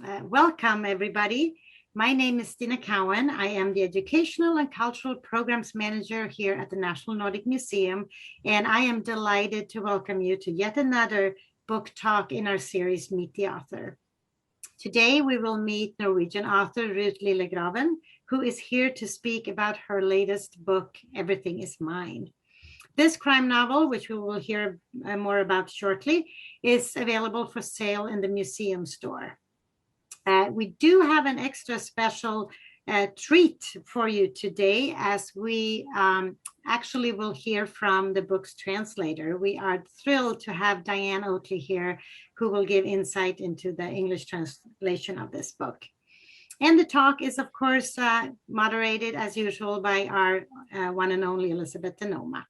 Welcome, everybody. My name is Stina Cowan. I am the Educational and Cultural Programs Manager here at the National Nordic Museum, and I am delighted to welcome you to yet another book talk in our series, Meet the Author. Today, we will meet Norwegian author Ruth Lillegraven, who is here to speak about her latest book, Everything is Mine. This crime novel, which we will hear more about shortly, is available for sale in the museum store. We do have an extra special treat for you today, as we actually will hear from the book's translator. We are thrilled to have Diane Oatley here, who will give insight into the English translation of this book. And the talk is, of course, moderated as usual by our one and only Elizabeth Noma.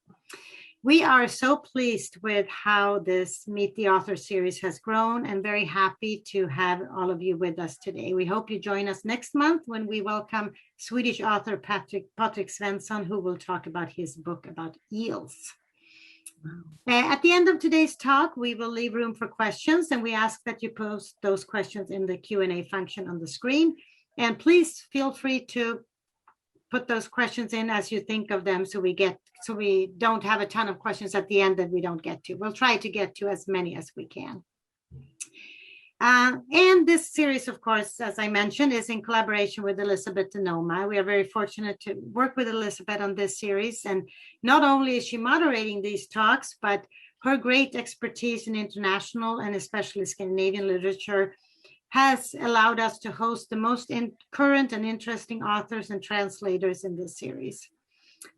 We are so pleased with how this Meet the Author series has grown, and very happy to have all of you with us today. We hope you join us next month when we welcome Swedish author Patrik Svensson, who will talk about his book about eels. At the end of today's talk, we will leave room for questions, and we ask that you post those questions in the Q&A function on the screen. And please feel free to put those questions in as you think of them, so we don't have a ton of questions at the end that we don't get to. We'll try to get to as many as we can. And this series, of course, as I mentioned, is in collaboration with Elizabeth Noma. We are very fortunate to work with Elizabeth on this series. And not only is she moderating these talks, but her great expertise in international and especially Scandinavian literature has allowed us to host the most current and interesting authors and translators in this series.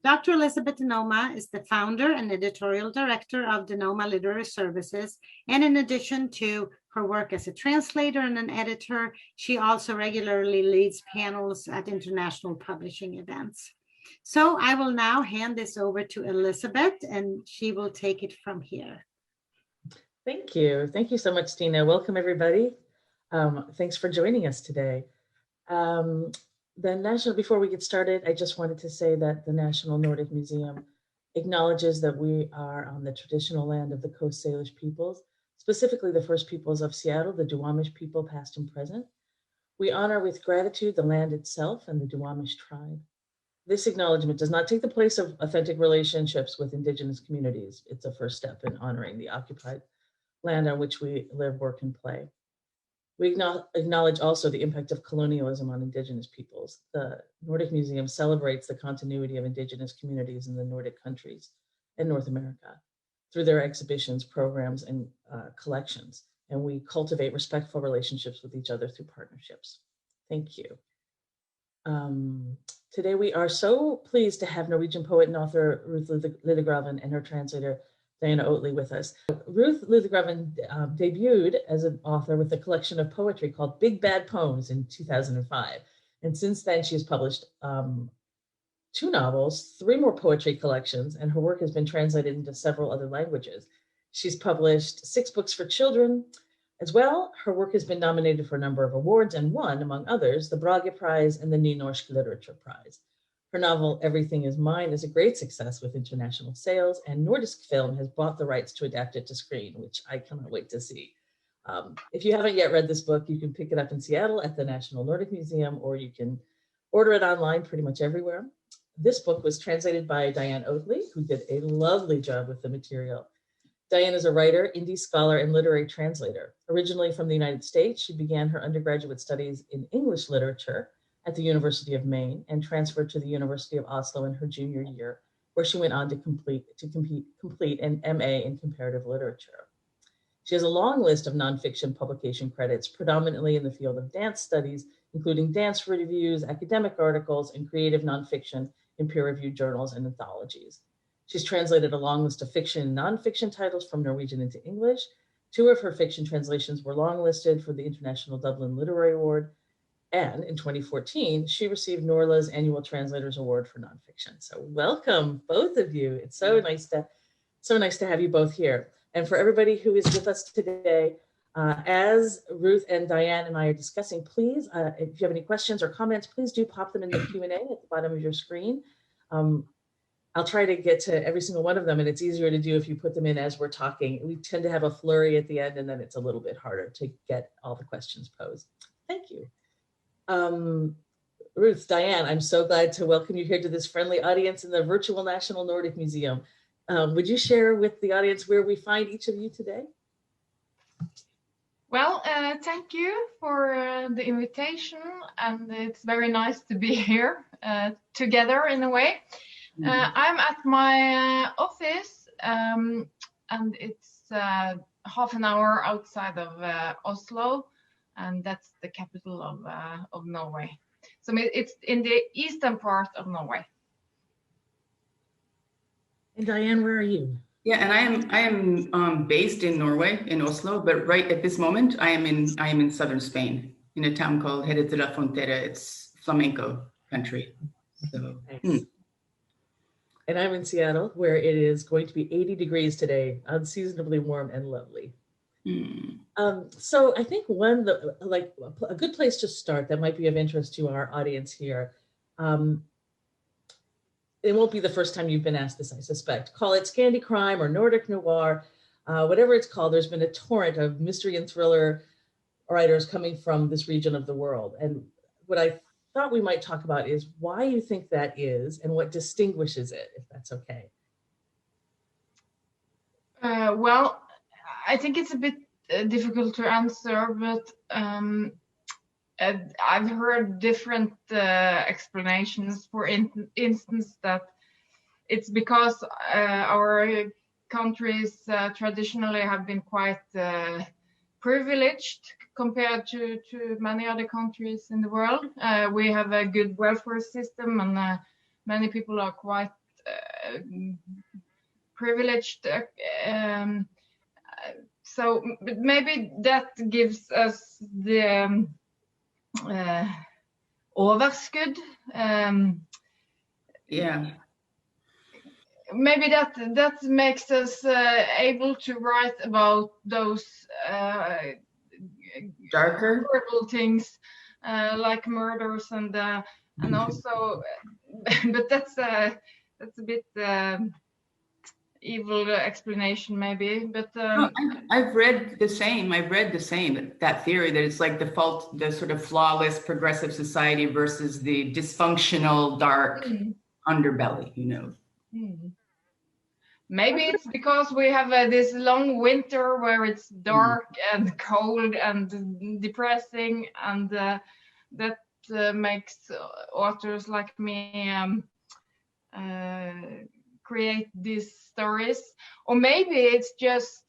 Dr. Elizabeth Noma is the founder and editorial director of the Noma Literary Services, and in addition to her work as a translator and an editor, she also regularly leads panels at international publishing events. So I will now hand this over to Elizabeth, and she will take it from here. Thank you. Thank you so much, Stina. Welcome, everybody. Thanks for joining us today. Before we get started, I just wanted to say that the National Nordic Museum acknowledges that we are on the traditional land of the Coast Salish peoples, specifically the First Peoples of Seattle, the Duwamish people, past and present. We honor with gratitude the land itself and the Duwamish tribe. This acknowledgement does not take the place of authentic relationships with Indigenous communities. It's a first step in honoring the occupied land on which we live, work, and play. We acknowledge also the impact of colonialism on Indigenous peoples. The Nordic Museum celebrates the continuity of Indigenous communities in the Nordic countries and North America through their exhibitions, programs, and collections. And we cultivate respectful relationships with each other through partnerships. Thank you. Today we are so pleased to have Norwegian poet and author Ruth Lillegraven and her translator, Diana Oatley, with us. Ruth Lillegraven debuted as an author with a collection of poetry called Big Bad Poems in 2005. And since then, she has published 2 novels, 3 more poetry collections, and her work has been translated into several other languages. She's published 6 books for children. As well, her work has been nominated for a number of awards and won, among others, the Brage Prize and the Nynorsk Literature Prize. Her novel, Everything is Mine, is a great success with international sales, and Nordisk Film has bought the rights to adapt it to screen, which I cannot wait to see. If you haven't yet read this book, you can pick it up in Seattle at the National Nordic Museum, or you can order it online pretty much everywhere. This book was translated by Diane Oatley, who did a lovely job with the material. Diane is a writer, indie scholar, and literary translator. Originally from the United States, she began her undergraduate studies in English literature at the University of Maine and transferred to the University of Oslo in her junior year, where she went on to complete an MA in comparative literature. She has a long list of nonfiction publication credits, predominantly in the field of dance studies, including dance reviews, academic articles, and creative nonfiction in peer-reviewed journals and anthologies. She's translated a long list of fiction and nonfiction titles from Norwegian into English. 2 of her fiction translations were longlisted for the International Dublin Literary Award. And in 2014, she received NORLA's Annual Translators Award for Nonfiction. So welcome, both of you. It's so nice to have you both here. And for everybody who is with us today, as Ruth and Diane and I are discussing, please, if you have any questions or comments, please do pop them in the Q&A at the bottom of your screen. I'll try to get to every single one of them, and it's easier to do if you put them in as we're talking. We tend to have a flurry at the end, and then it's a little bit harder to get all the questions posed. Thank you. Ruth, Diane, I'm so glad to welcome you here to this friendly audience in the virtual National Nordic Museum. Would you share with the audience where we find each of you today? Well, thank you for the invitation, and it's very nice to be here together in a way. I'm at my office, and it's half an hour outside of Oslo, and that's the capital of Norway. So it's in the eastern part of Norway. And Diane, where are you? Yeah, and I am based in Norway, in Oslo, but right at this moment, I am in southern Spain, in a town called Jerez de la Frontera. It's flamenco country. So, nice. And I'm in Seattle, where it is going to be 80 degrees today, unseasonably warm and lovely. So I think a good place to start that might be of interest to our audience here. It won't be the first time you've been asked this, I suspect. Call it Scandi crime or Nordic noir, whatever it's called. There's been a torrent of mystery and thriller writers coming from this region of the world. And what I thought we might talk about is why you think that is and what distinguishes it, if that's okay. Well, I think it's a bit difficult to answer, but I've heard different explanations. For instance, that it's because our countries traditionally have been quite privileged compared to many other countries in the world. We have a good welfare system, and many people are quite privileged. So maybe that gives us the overskud. yeah. Maybe that makes us able to write about those Darker, horrible things like murders and also, but that's a bit evil explanation maybe. But no, I've read the same. That theory that it's like the sort of flawless progressive society versus the dysfunctional dark underbelly. Maybe it's because we have this long winter where it's dark and cold and depressing, and that makes authors like me create these stories. Or maybe it's just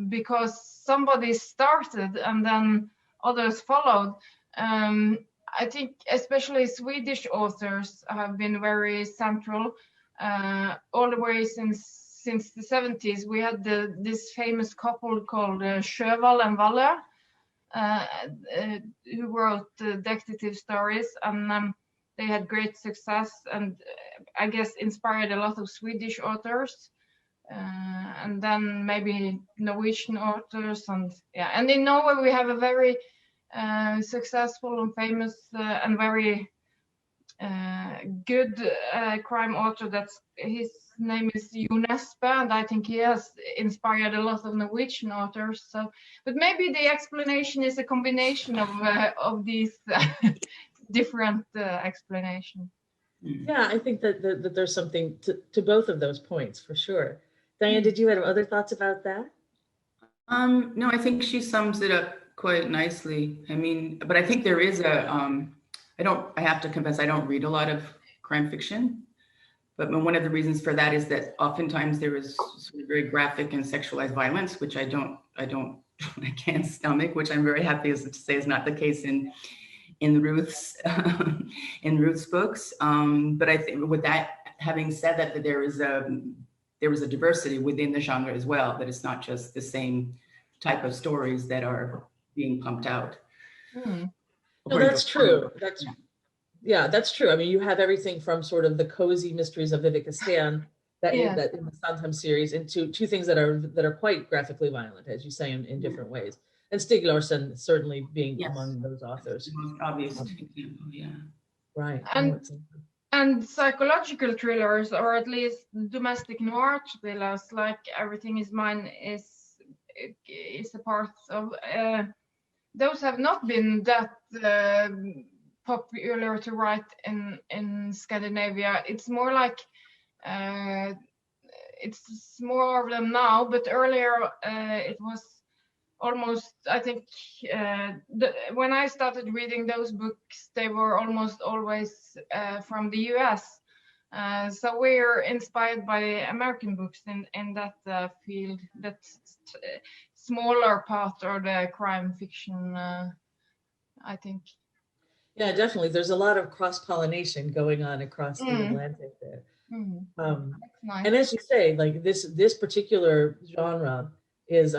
because somebody started and then others followed. I think especially Swedish authors have been very central all the way since the 70s. We had this famous couple called Sjöwall and Waller, who wrote detective stories, and they had great success, and I guess inspired a lot of Swedish authors, and then maybe Norwegian authors, and in Norway we have a very successful and famous and very good crime author. His name is Jon Espe, and I think he has inspired a lot of Norwegian authors. So, but maybe the explanation is a combination of these different explanations. Yeah, I think that there's something to both of those points for sure. Diane, did you have other thoughts about that? No, I think she sums it up quite nicely. I mean, but I think there is I have to confess, I don't read a lot of crime fiction, but one of the reasons for that is that oftentimes there is sort of very graphic and sexualized violence, which I can't stomach, which I'm very happy to say is not the case in Ruth's books. But I think with that, having said that there was a diversity within the genre as well, that it's not just the same type of stories that are being pumped out. No, that's true. That's true. I mean, you have everything from sort of the cozy mysteries of Vivica Stan that in the Sondheim series into two things that are quite graphically violent, as you say, in different ways. And Stig Larsson certainly being among those authors. The most obvious example, yeah. Right. And psychological thrillers, or at least domestic noir thrillers, like Everything Is Mine is a part of. those have not been that popular to write in Scandinavia. It's more like it's more of them now, but earlier it was almost, I think, when I started reading those books, they were almost always from the US. So we're inspired by American books in that field, that smaller part of the crime fiction, I think. Yeah, definitely. There's a lot of cross-pollination going on across the Atlantic there. Nice. And as you say, like this particular genre is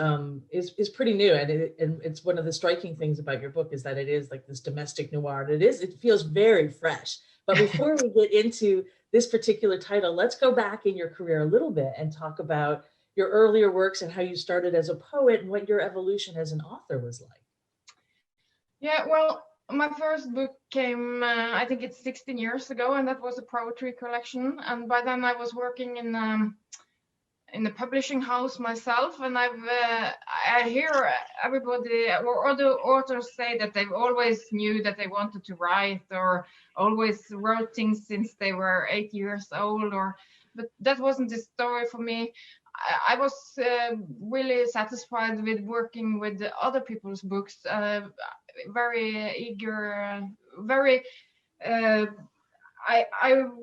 pretty new, and it's one of the striking things about your book is that it is like this domestic noir. And it feels very fresh. But before we get into this particular title, let's go back in your career a little bit and talk about your earlier works and how you started as a poet and what your evolution as an author was like. Yeah, well, my first book came, I think it's 16 years ago, and that was a poetry collection. And by then I was working in the publishing house myself, and I hear everybody or other authors say that they've always knew that they wanted to write, or always wrote things since they were 8 years old, but that wasn't the story for me. I was really satisfied with working with other people's books, very eager, very. I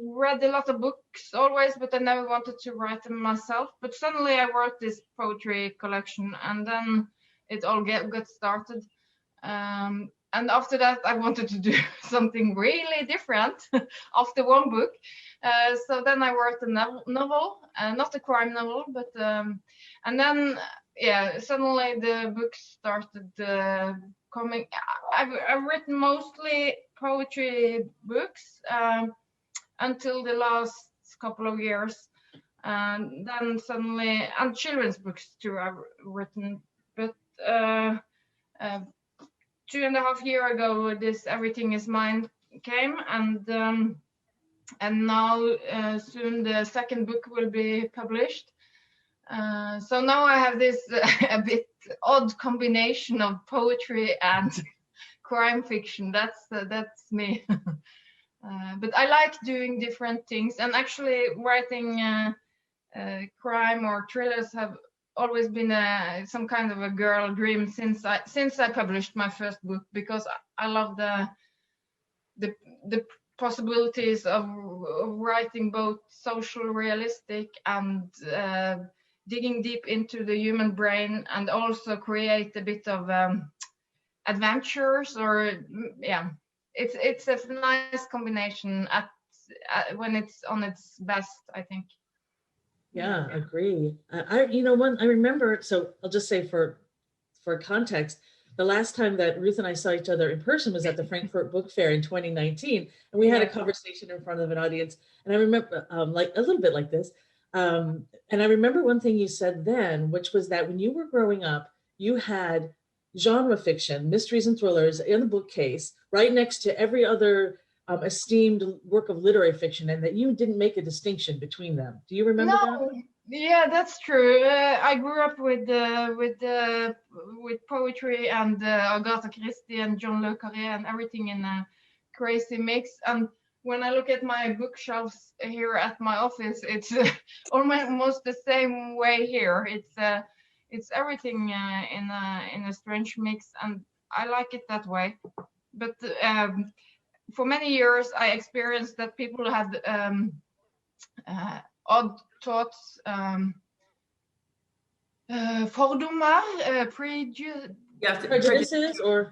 read a lot of books always, but I never wanted to write them myself. But suddenly I wrote this poetry collection, and then it all got started. And after that, I wanted to do something really different after one book. So then I wrote a novel, not a crime novel, but and then suddenly the books started coming. I've written mostly poetry books until the last couple of years, and then suddenly, and children's books too I've written. But 2.5 years ago, this Everything Is Mine came, and now soon the second book will be published. So now I have this a bit odd combination of poetry and crime fiction. That's me. But I like doing different things, and actually writing crime or thrillers have always been some kind of a girl dream since I published my first book, because I love the possibilities of writing both social realistic and digging deep into the human brain, and also create a bit of adventures, or it's a nice combination at when it's on its best, I think. Yeah, agree. I remember, so I'll just say for context, the last time that Ruth and I saw each other in person was at the Frankfurt Book Fair in 2019, and we had a conversation in front of an audience. And I remember like a little bit like this. And I remember one thing you said then, which was that when you were growing up, you had genre fiction, mysteries and thrillers in the bookcase right next to every other esteemed work of literary fiction, and that you didn't make a distinction between them. Do you remember that? Yeah, that's true. I grew up with poetry and Agatha Christie and John le Carré and everything in a crazy mix. And when I look at my bookshelves here at my office, it's almost the same way here. It's everything in a strange mix, and I like it that way. But for many years, I experienced that people had odd thoughts, fordommer, prejudices, or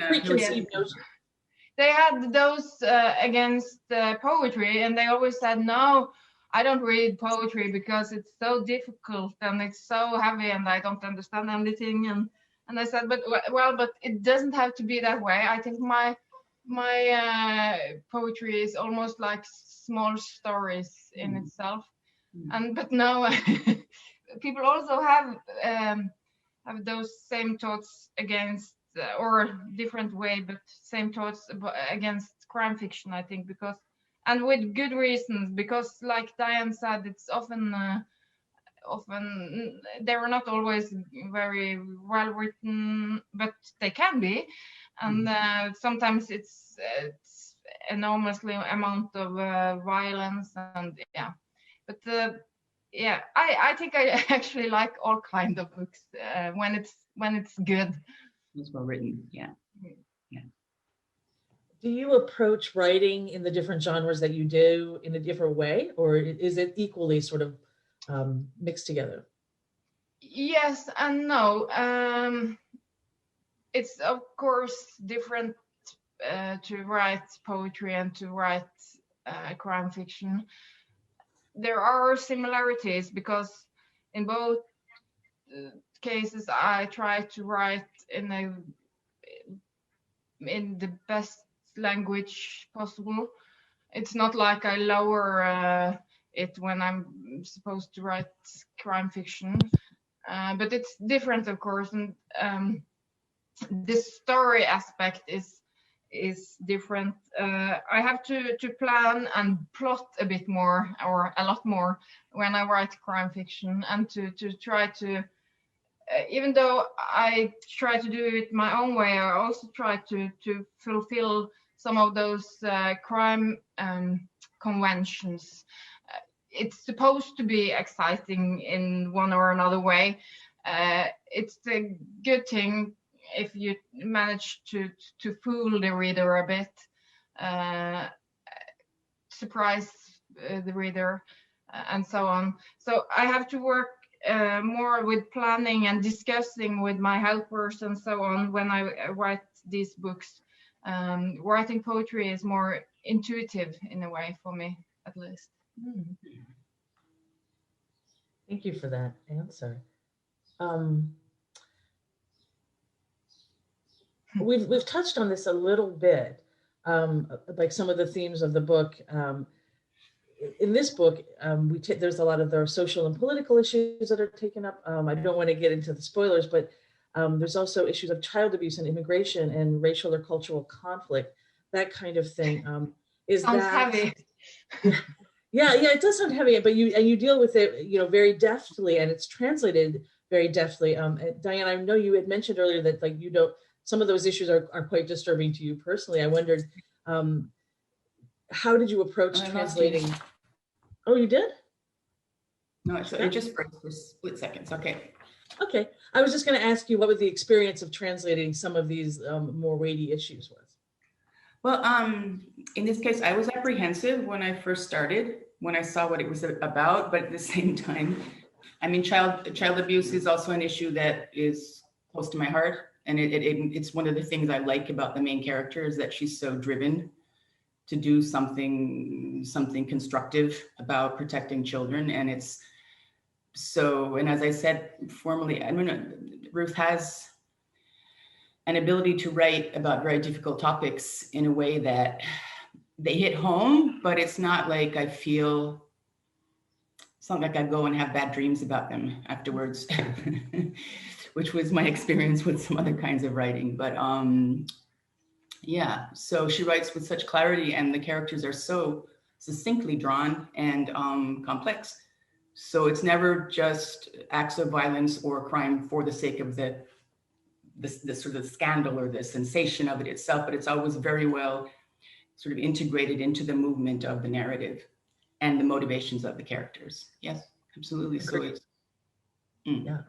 preconceived notions. They had those against poetry, and they always said, no, I don't read poetry because it's so difficult and it's so heavy and I don't understand anything. And I said, but it doesn't have to be that way. I think my poetry is almost like small stories in itself. But no, people also have those same thoughts against, or different way, but same thoughts against crime fiction, I think, because, and with good reasons, because like Diane said, it's often often they were not always very well written, but they can be, and sometimes it's enormously amount of violence, and yeah. But yeah, I think I actually like all kind of books when it's good. It's well written, yeah. Do you approach writing in the different genres that you do in a different way, or is it equally sort of mixed together? Yes and no. It's of course different to write poetry and to write crime fiction. There are similarities because in both cases I try to write in the best language possible. It's not like I lower it when I'm supposed to write crime fiction, but it's different, of course, and the story aspect is different. I have to plan and plot a bit more, or a lot more, when I write crime fiction, and to try to even though I try to do it my own way, I also try to fulfill some of those crime conventions. It's supposed to be exciting in one or another way. It's a good thing if you manage to fool the reader a bit, surprise the reader, and so on. So I have to work more with planning and discussing with my helpers and so on when I write these books. Writing poetry is more intuitive in a way for me, at least. Thank you for that answer. We've touched on this a little bit, like some of the themes of the book. In this book, there's a lot of their social and political issues that are taken up. I don't want to get into the spoilers, but there's also issues of child abuse and immigration and racial or cultural conflict, that kind of thing. Sounds heavy. Yeah, it does sound heavy, but you deal with it, very deftly, and it's translated very deftly. Diane, I know you had mentioned earlier that some of those issues are quite disturbing to you personally. I wondered, how did you approach translating? Oh, you did? No, it just breaks for split seconds. Okay. Okay. I was just going to ask you, what was the experience of translating some of these more weighty issues was? Well, in this case, I was apprehensive when I first started, when I saw what it was about, but at the same time, I mean, child abuse is also an issue that is close to my heart. And it's one of the things I like about the main character, is that she's so driven to do something constructive about protecting children. And it's so, and as I said formally, I mean, Ruth has an ability to write about very difficult topics in a way that they hit home, but it's not like I feel, it's not like I go and have bad dreams about them afterwards, which was my experience with some other kinds of writing. But yeah, so she writes with such clarity, and the characters are so succinctly drawn and complex. So it's never just acts of violence or crime for the sake of the sort of scandal or the sensation of it itself, but it's always very well sort of integrated into the movement of the narrative and the motivations of the characters. Yes, absolutely. So it's yeah.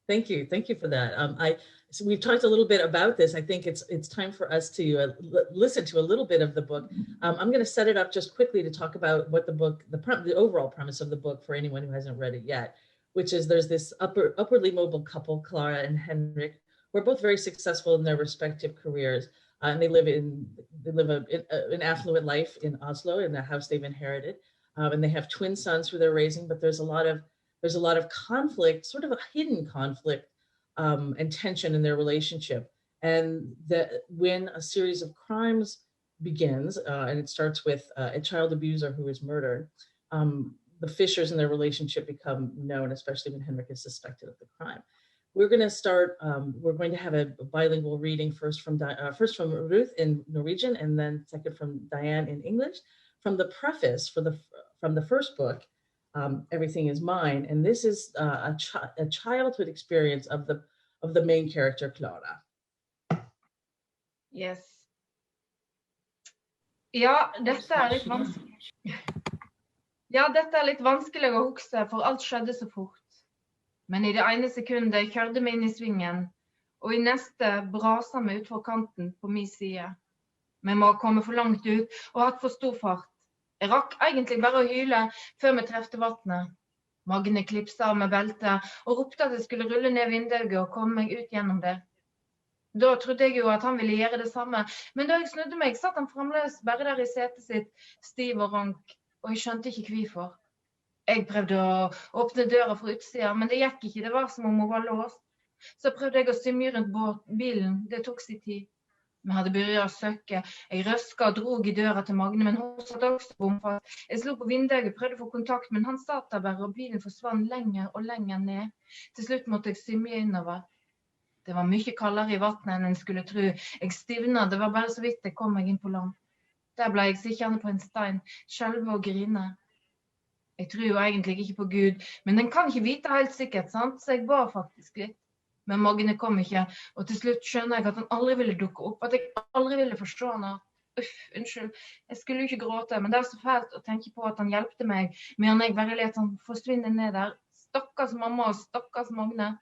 Thank you for that. So we've talked a little bit about this. I think it's time for us to listen to a little bit of the book. I'm going to set it up just quickly to talk about what the overall premise of the book for anyone who hasn't read it yet, which is there's this upwardly mobile couple, Clara and Henrik, who are both very successful in their respective careers, and they live an affluent life in Oslo in a house they've inherited, and they have twin sons who they're raising. But there's a lot of conflict, sort of a hidden conflict, and tension in their relationship. And when a series of crimes begins, and it starts with a child abuser who is murdered, the fissures in their relationship become known, especially when Henrik is suspected of the crime. We're going to start. We're going to have a bilingual reading first from Ruth in Norwegian, and then second from Diane in English. From the preface from the first book, Everything is mine. And this is a childhood experience of the main character, Clara. Yes. Ja, dette er litt vanskelig. Ja, dette er litt vanskelig å huske, for alt skjedde så fort. Men i det ene sekundet jeg kjørte meg inn i svingen, og i neste brasa meg ut for kanten på min side. Vi må ha kommet for langt ut og hatt for stor fart. Jeg rakk egentlig bare å hyle før vi trefte vattnet. Magne klipsa av med beltet og ropte at jeg skulle rulle ned vinduet og komme meg ut gjennom det. Da trodde jeg jo at han ville gjøre det samme, men da jeg snudde meg, satt han fremdeles bare der i setet sitt, stiv og rank, og jeg skjønte ikke hvorfor. Jeg prøvde å åpne døra fra utsida, men det gikk ikke, det var som om hun var låst. Så prøvde jeg å simje rundt bilen, det tok sin tid. Vi hadde begynt å søke, jeg røsket og drog i døra til Magne, men hun satt også bomfast. Jeg slo på vinduet, prøvde å få kontakt, men han satt der bare, og bilen forsvann lenger og lenger ned. Til slutt måtte jeg simje innover. Det var mye kaldere i vattnet enn en skulle tro. Jeg stivnet, det var bare så vidt jeg kom meg inn på land. Der ble jeg sikkerne på en stein, skjelve og grine. Jeg tror jo egentlig ikke på Gud, men den kan ikke vite helt sikkert, sant? Så jeg ba faktisk litt. Men Magne kom ikke, og til slutt skjønner jeg at han aldri ville dukke opp, at jeg aldri ville forstå han. Unnskyld, jeg skulle jo ikke gråte, men det er så fælt å tenke på at han hjelpte meg, men jeg bare let han forsvinne ned der. Stakkars mamma og stakkars Magne.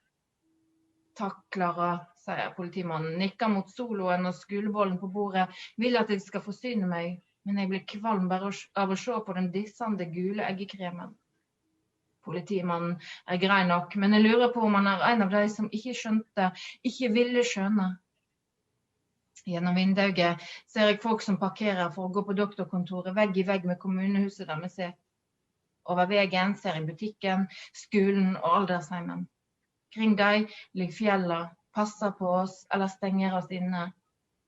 Takk, Clara, sier politimannen, nikker mot soloen og skulebollen på bordet, vil at jeg skal forsyne meg, men jeg blir kvalm bare av å se på den dissende gule eggekremen. Politimannen er grei nok, men jeg lurer på om han er en av de som ikke skjønte, ikke ville skjønne. Gjennom vinduet ser jeg folk som parkerer for å gå på doktorkontoret vegg i vegg med kommunehuset der vi ser. Over veien ser jeg butikken, skolen og aldersheimen. Kring deg ligger fjellet, passer på oss eller stenger oss inne,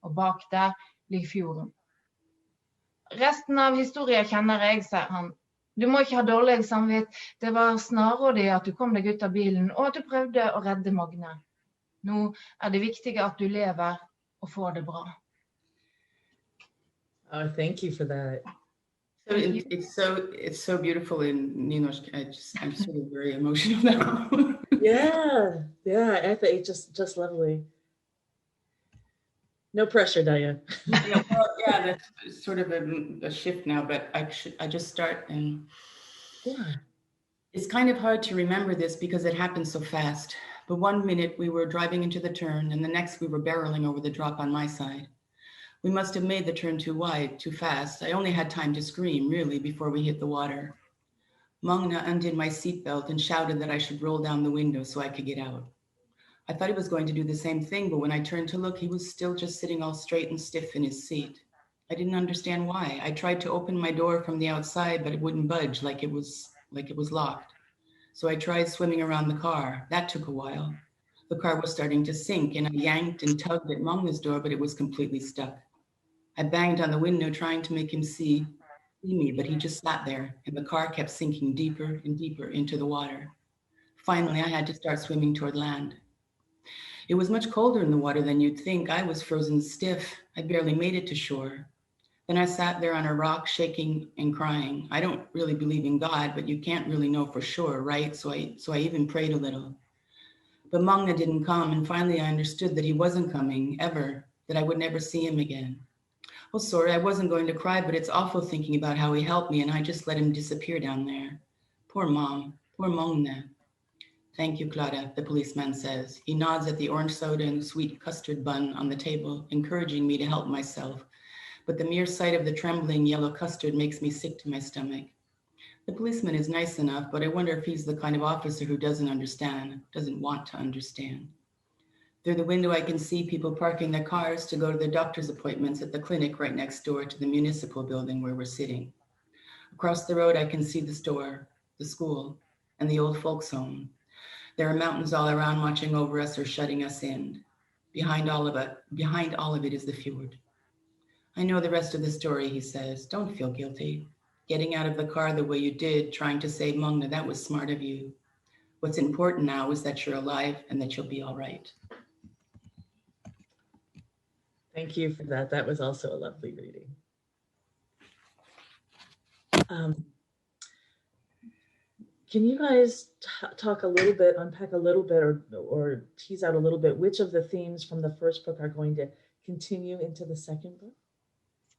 og bak der ligger fjorden. Resten av historien kjenner jeg, sier han. Du må ikke ha dårlig samvitt, det var snarrådig at du kom deg ut av bilen, og at du prøvde å redde Magne. Nå er det viktige at du lever og får det bra. Oh, thank you for that. So it's so beautiful in nynorsk. I'm sort of very emotional now. Yeah, I think it's just lovely. No pressure, Diane. Yeah, that's sort of a shift now, but I just start and yeah. It's kind of hard to remember this because it happened so fast. But 1 minute we were driving into the turn and the next we were barreling over the drop on my side. We must have made the turn too wide, too fast. I only had time to scream, really, before we hit the water. Magne undid my seatbelt and shouted that I should roll down the window so I could get out. I thought he was going to do the same thing, but when I turned to look, he was still just sitting all straight and stiff in his seat. I didn't understand why. I tried to open my door from the outside, but it wouldn't budge, like it was locked. So I tried swimming around the car. That took a while. The car was starting to sink, and I yanked and tugged at Magne's door, but it was completely stuck. I banged on the window trying to make him see me, but he just sat there, and the car kept sinking deeper and deeper into the water. Finally, I had to start swimming toward land. It was much colder in the water than you'd think. I was frozen stiff. I barely made it to shore. Then I sat there on a rock, shaking and crying. I don't really believe in God, but you can't really know for sure, right? So I even prayed a little. But Magne didn't come, and finally I understood that he wasn't coming, ever, that I would never see him again. Well, sorry, I wasn't going to cry, but it's awful thinking about how he helped me, and I just let him disappear down there. Poor Mom, poor Magne. Thank you, Clara, the policeman says. He nods at the orange soda and sweet custard bun on the table, encouraging me to help myself. But the mere sight of the trembling yellow custard makes me sick to my stomach. The policeman is nice enough, but I wonder if he's the kind of officer who doesn't understand, doesn't want to understand. Through the window, I can see people parking their cars to go to their doctor's appointments at the clinic right next door to the municipal building where we're sitting. Across the road, I can see the store, the school, and the old folks' home. There are mountains all around watching over us or shutting us in. Behind all of it is the fjord. I know the rest of the story, he says. Don't feel guilty. Getting out of the car the way you did, trying to save Magne, that was smart of you. What's important now is that you're alive and that you'll be all right. Thank you for that. That was also a lovely reading. Can you guys talk a little bit, unpack a little bit, or tease out a little bit which of the themes from the first book are going to continue into the second book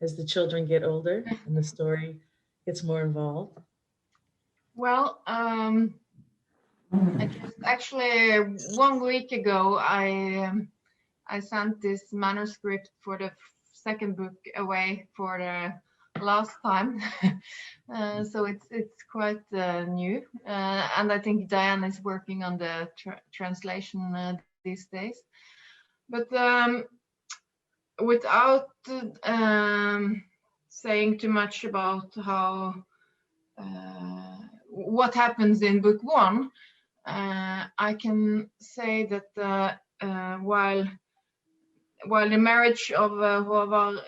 as the children get older and the story gets more involved? Well, I just actually 1 week ago I sent this manuscript for the second book away for the last time. So it's quite new, and I think Diane is working on the translation these days. But without saying too much about how what happens in book one, I can say that while the marriage of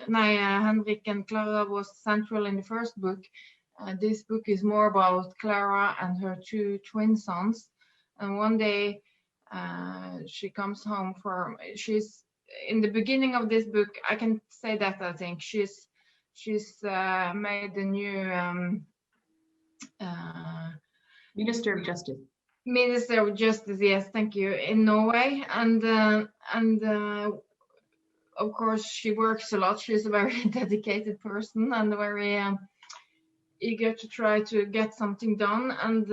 Henrik and Clara was central in the first book, this book is more about Clara and her two twin sons. And one day she comes home she's in the beginning of this book. I can say that I think she's made a new Minister of Justice. Minister of Justice, yes, thank you, in Norway, and of course she works a lot. She's a very dedicated person and very eager to try to get something done. And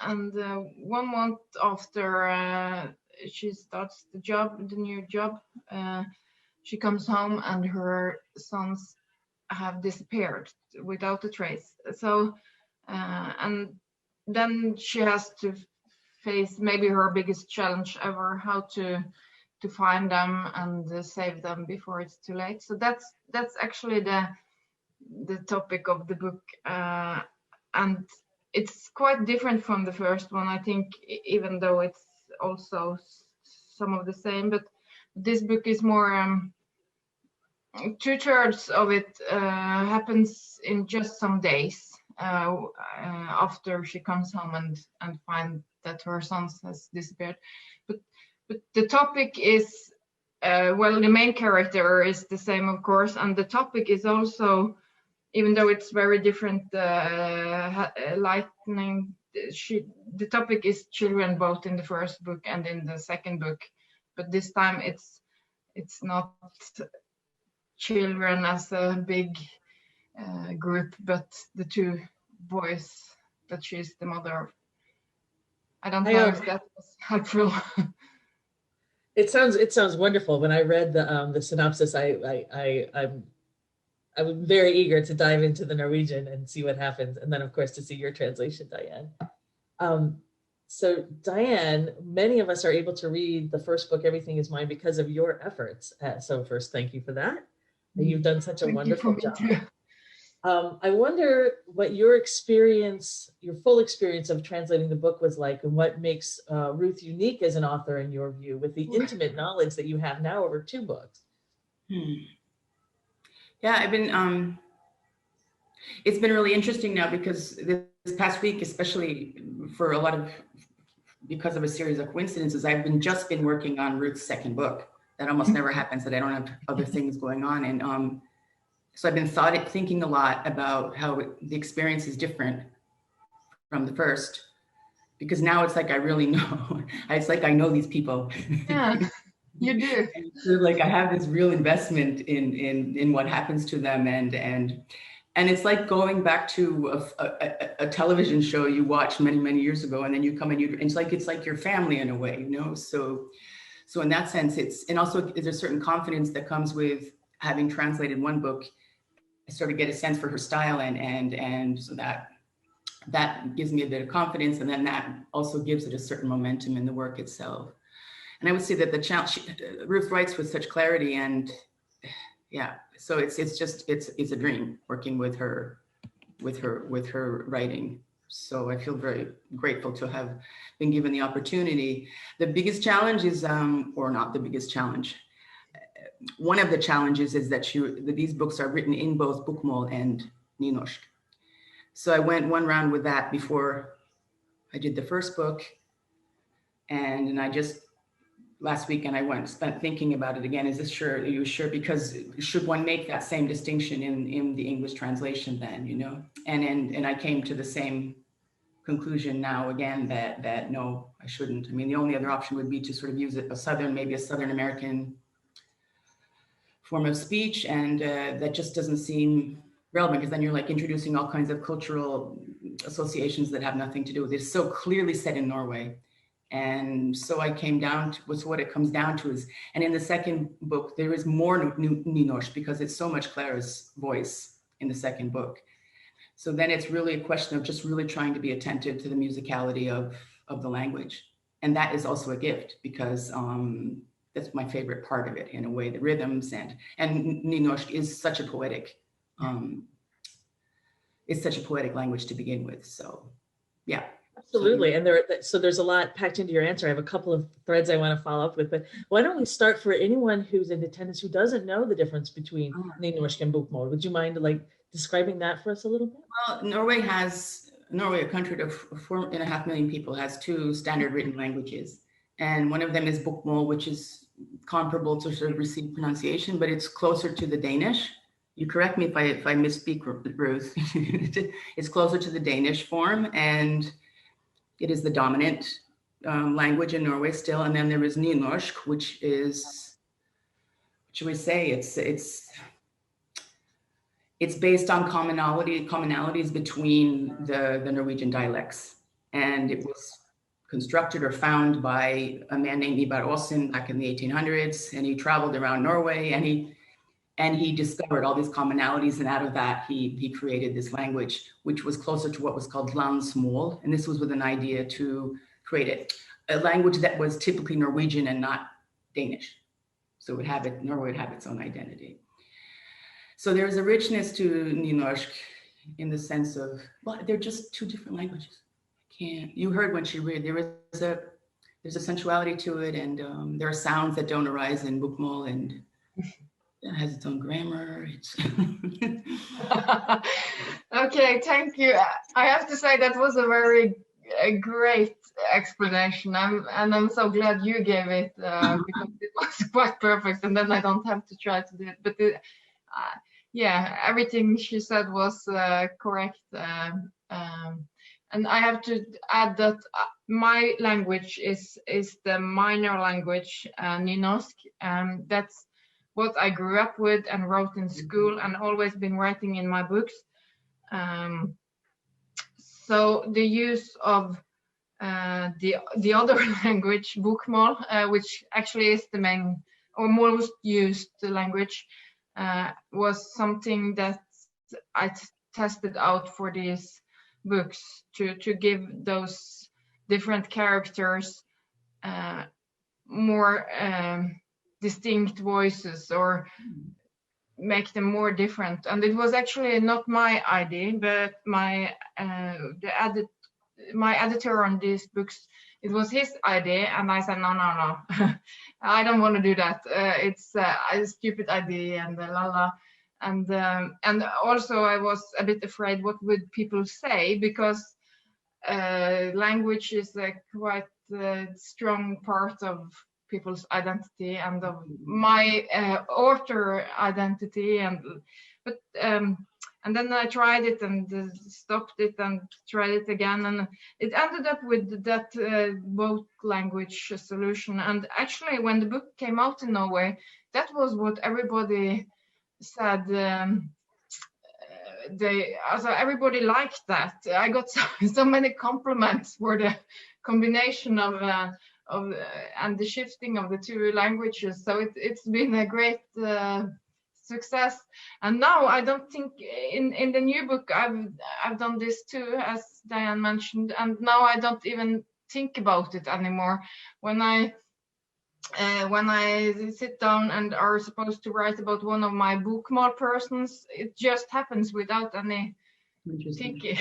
1 month after she starts the new job, she comes home and her sons have disappeared without a trace. So and then she has to face maybe her biggest challenge ever, how to find them and save them before it's too late. So that's actually the topic of the book, and it's quite different from the first one, I think, even though it's also some of the same. But this book is more 2/3 of it happens in just some days after she comes home and find that her son has disappeared. But the topic is well, the main character is the same, of course, and the topic is also, even though it's very different lightning, the topic is children, both in the first book and in the second book. But this time it's not children as a big group, but the two boys that she's the mother of. I don't know if that was helpful. It sounds wonderful. When I read the synopsis, I'm very eager to dive into the Norwegian and see what happens, and then of course to see your translation, Diane. So Diane, many of us are able to read the first book, Everything Is Mine, because of your efforts. So first, thank you for that. You've done such a wonderful job. I wonder what your experience, your full experience of translating the book was like, and what makes Ruth unique as an author in your view, with the intimate knowledge that you have now over 2 books. Yeah, I've been, it's been really interesting now, because this past week, especially for a lot of, because of a series of coincidences, I've just been working on Ruth's second book. That almost never happens, that I don't have other things going on. And so I've been thinking a lot about how the experience is different from the first, because now it's like I really know. It's like I know these people. Yeah, you do. So like I have this real investment in what happens to them, and it's like going back to a television show you watched many years ago, and then you come and it's like your family in a way, you know. So in that sense, and also there's a certain confidence that comes with having translated one book. I sort of get a sense for her style, and so that gives me a bit of confidence, and then that also gives it a certain momentum in the work itself. And I would say that the challenge, Ruth writes with such clarity, and yeah, so it's a dream working with her writing. So I feel very grateful to have been given the opportunity. The biggest challenge is, or not the biggest challenge, one of the challenges is that these books are written in both bokmål and nynorsk. So I went one round with that before I did the first book. And I just, last weekend, I spent thinking about it again. Are you sure? Because should one make that same distinction in the English translation then, you know? And I came to the same conclusion now again that no, I shouldn't. I mean, the only other option would be to sort of use maybe a Southern American form of speech, and that just doesn't seem relevant, because then you're like introducing all kinds of cultural associations that have nothing to do with it. It's so clearly set in Norway. And so I came down to what it comes down to is, and in the second book, there is more nynorsk, because it's so much Clara's voice in the second book. So then it's really a question of just really trying to be attentive to the musicality of the language. And that is also a gift, because that's my favorite part of it, in a way, the rhythms and nynorsk is such a poetic, it's such a poetic language to begin with. So yeah. Absolutely. And so there's a lot packed into your answer. I have a couple of threads I want to follow up with, but why don't we start, for anyone who's in attendance who doesn't know the difference between nynorsk and bokmål? Would you mind like describing that for us a little bit? Well, Norway, a country of 4.5 million people, has two standard written languages. And one of them is bokmål, which is comparable to sort of received pronunciation, but it's closer to the Danish. You correct me if I misspeak, Ruth. It's closer to the Danish form, and it is the dominant language in Norway still. And then there is nynorsk, which is, what should we say? It's based on commonalities between the Norwegian dialects. And it was constructed or found by a man named Ivar Aasen back in the 1800s. And he traveled around Norway, and he discovered all these commonalities. And out of that, he created this language, which was closer to what was called landsmål. And this was with an idea to create a language that was typically Norwegian and not Danish. So Norway would have its own identity. So there's a richness to nynorsk in the sense of, well, they're just two different languages. You heard when she read, there's a sensuality to it, and there are sounds that don't arise in bokmål, and it has its own grammar. Okay, thank you. I have to say that was a great explanation. I'm so glad you gave it, because it was quite perfect, and then I don't have to try to do it. But yeah, everything she said was correct. And I have to add that my language is the minor language, nynorsk. That's what I grew up with and wrote in school, and always been writing in my books. So the use of the other language, bokmål, which actually is the main or most used language, was something that I tested out for these books to give those different characters more distinct voices, or make them more different. And it was actually not my idea, but my editor on these books, it was his idea, and I said no, I don't want to do that. It's a stupid idea, and and also I was a bit afraid what would people say, because language is a quite strong part of people's identity and of my author identity, and then I tried it and stopped it and tried it again, and it ended up with that both language solution. And actually, when the book came out in Norway, that was what everybody said. Everybody liked that. I got so many compliments for the combination of and the shifting of the two languages. So it's been a great success. And now I don't think in the new book I've done this too, as Diane mentioned, and now I don't even think about it anymore. When I sit down and are supposed to write about one of my bokmål persons, it just happens without any thinking.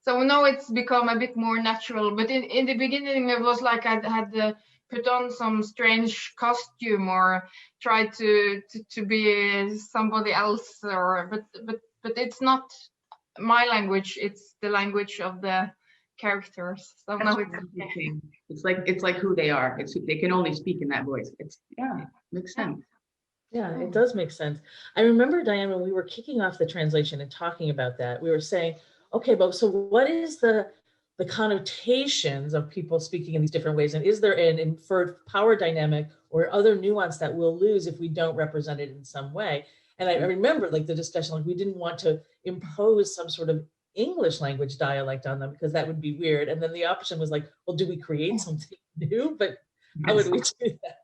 So now it's become a bit more natural. But in the beginning, it was like I had put on some strange costume or tried to be somebody else. But it's not my language. It's the language of the characters. So now it's like who they are. They can only speak in that voice. It makes sense. Yeah, it does make sense. I remember, Diane, when we were kicking off the translation and talking about that, we were saying, okay, but so what is the the connotations of people speaking in these different ways? And is there an inferred power dynamic or other nuance that we'll lose if we don't represent it in some way? And I remember like the discussion, like we didn't want to impose some sort of English language dialect on them because that would be weird. And then the option was like, well, do we create something new? But how would we do that?